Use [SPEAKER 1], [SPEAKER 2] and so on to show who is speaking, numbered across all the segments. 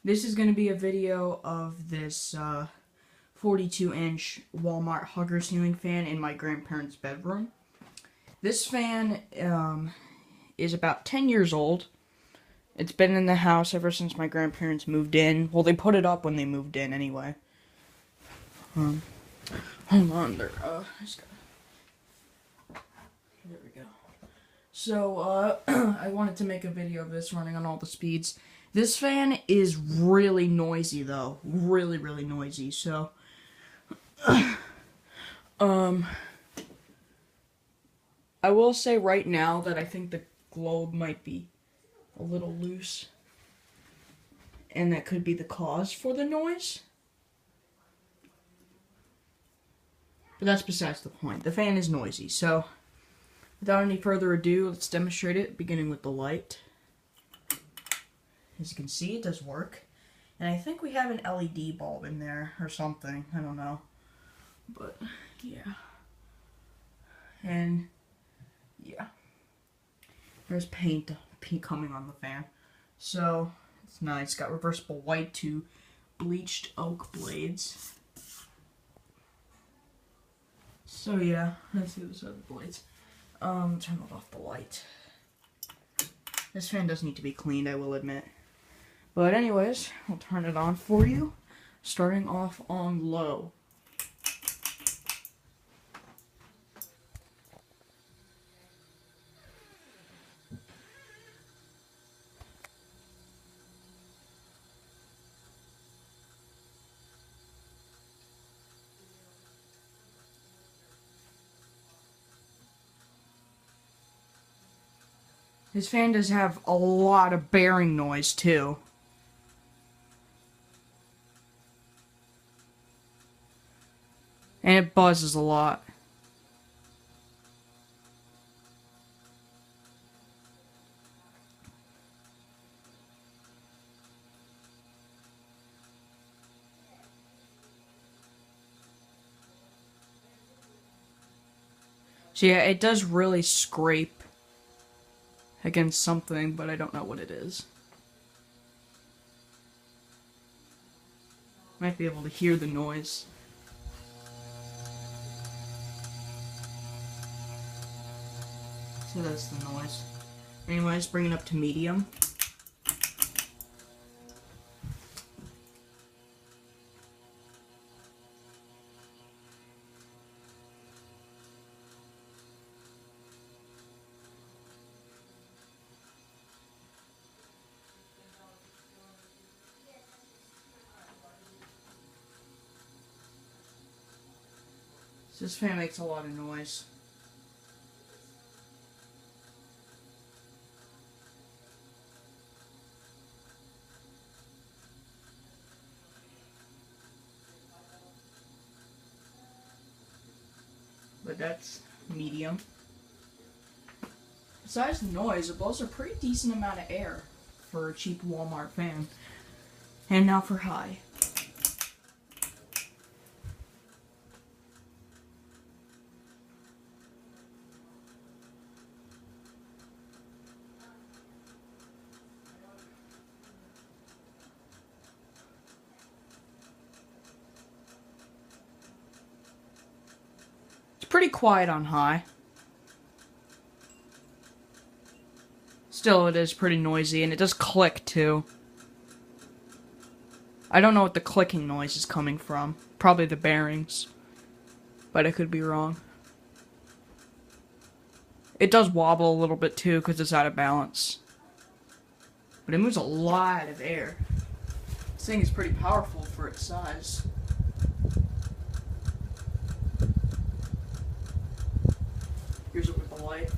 [SPEAKER 1] This is going to be a video of this 42-inch Walmart hugger ceiling fan in my grandparents' bedroom. This fan is about 10 years old. It's been in the house ever since my grandparents moved in. Well, they put it up when they moved in anyway. Hold on there. There we go. So, I wanted to make a video of this running on all the speeds. This fan is really noisy, though. Really, really noisy. So, I will say right now that I think the globe might be a little loose. And that could be the cause for the noise. But that's besides the point. The fan is noisy, so without any further ado, let's demonstrate it, beginning with the light. As you can see, it does work. And I think we have an LED bulb in there or something. I don't know. But, yeah. And, yeah. There's paint coming on the fan. So, it's nice. Got reversible white to bleached oak blades. So, yeah. Let's see the other side of the blades. Turn off the light. This fan does need to be cleaned, I will admit. But anyways, I'll turn it on for you, starting off on low. This fan does have a lot of bearing noise too. And it buzzes a lot. So yeah, it does really scrape against something, but I don't know what it is. Might be able to hear the noise. So that's the noise. Anyways, bring it up to medium. So this fan makes a lot of noise. But that's medium. Besides the noise, it blows a pretty decent amount of air for a cheap Walmart fan. And now for high. Pretty quiet on high. Still, it is pretty noisy, and it does click too. I don't know what the clicking noise is coming from. Probably the bearings. But I could be wrong. It does wobble a little bit too, because it's out of balance. But it moves a lot of air. This thing is pretty powerful for its size. Here's it with the light.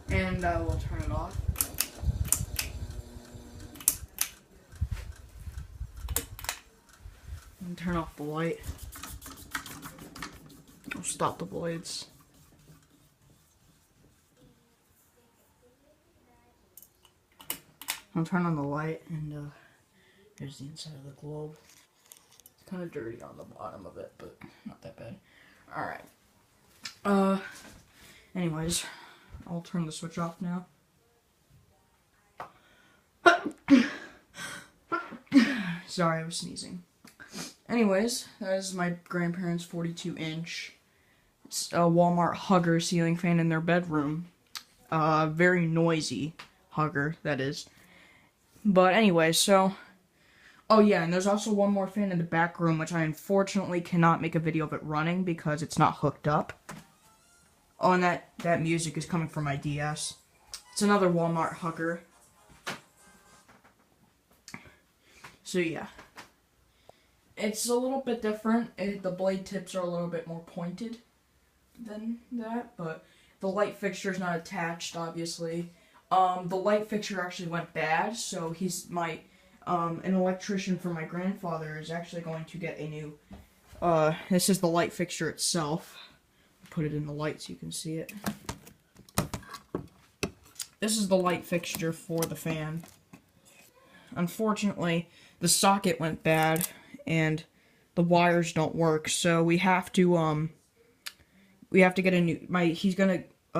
[SPEAKER 1] And I will turn it off. And turn off the light. I'll stop the blades. I'll turn on the light, and there's the inside of the globe. kind of dirty on the bottom of it, but not that bad. Alright. Anyways, I'll turn the switch off now. Sorry, I was sneezing. Anyways, that is my grandparents' 42-inch Walmart Hugger ceiling fan in their bedroom. Very noisy Hugger, that is. But anyway, so... Oh yeah, and there's also one more fan in the back room, which I unfortunately cannot make a video of it running because it's not hooked up. Oh, and that music is coming from my DS. It's another Walmart Hugger. So yeah. It's a little bit different. The blade tips are a little bit more pointed than that, but the light fixture is not attached, obviously. The light fixture actually went bad, so an electrician for my grandfather is actually going to get a new, this is the light fixture itself. Put it in the light so you can see it. This is the light fixture for the fan. Unfortunately, the socket went bad and the wires don't work, so we have to get a new,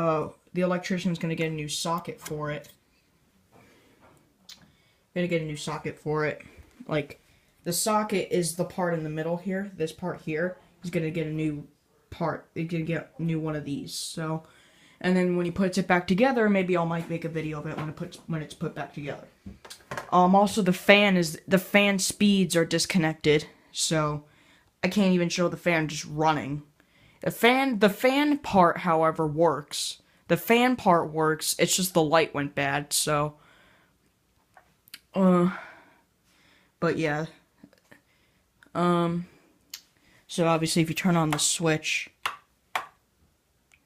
[SPEAKER 1] the electrician's gonna get a new socket for it. Like, the socket is the part in the middle here. This part here is gonna get a new part. It's gonna get a new one of these. So, and then when he puts it back together, maybe I might make a video of it when it's put back together. Also the fan speeds are disconnected, so I can't even show the fan just running. The fan part, however, works. The fan part works. It's just the light went bad. So. But yeah, so obviously if you turn on the switch,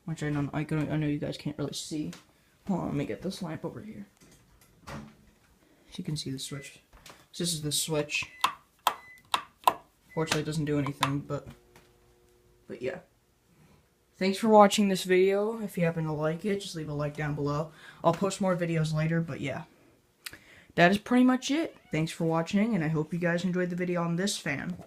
[SPEAKER 1] which I know you guys can't really see. Hold on, let me get this lamp over here. So you can see the switch. So this is the switch. Fortunately it doesn't do anything, but yeah. Thanks for watching this video. If you happen to like it, just leave a like down below. I'll post more videos later, but yeah. That is pretty much it. Thanks for watching, and I hope you guys enjoyed the video on this fan.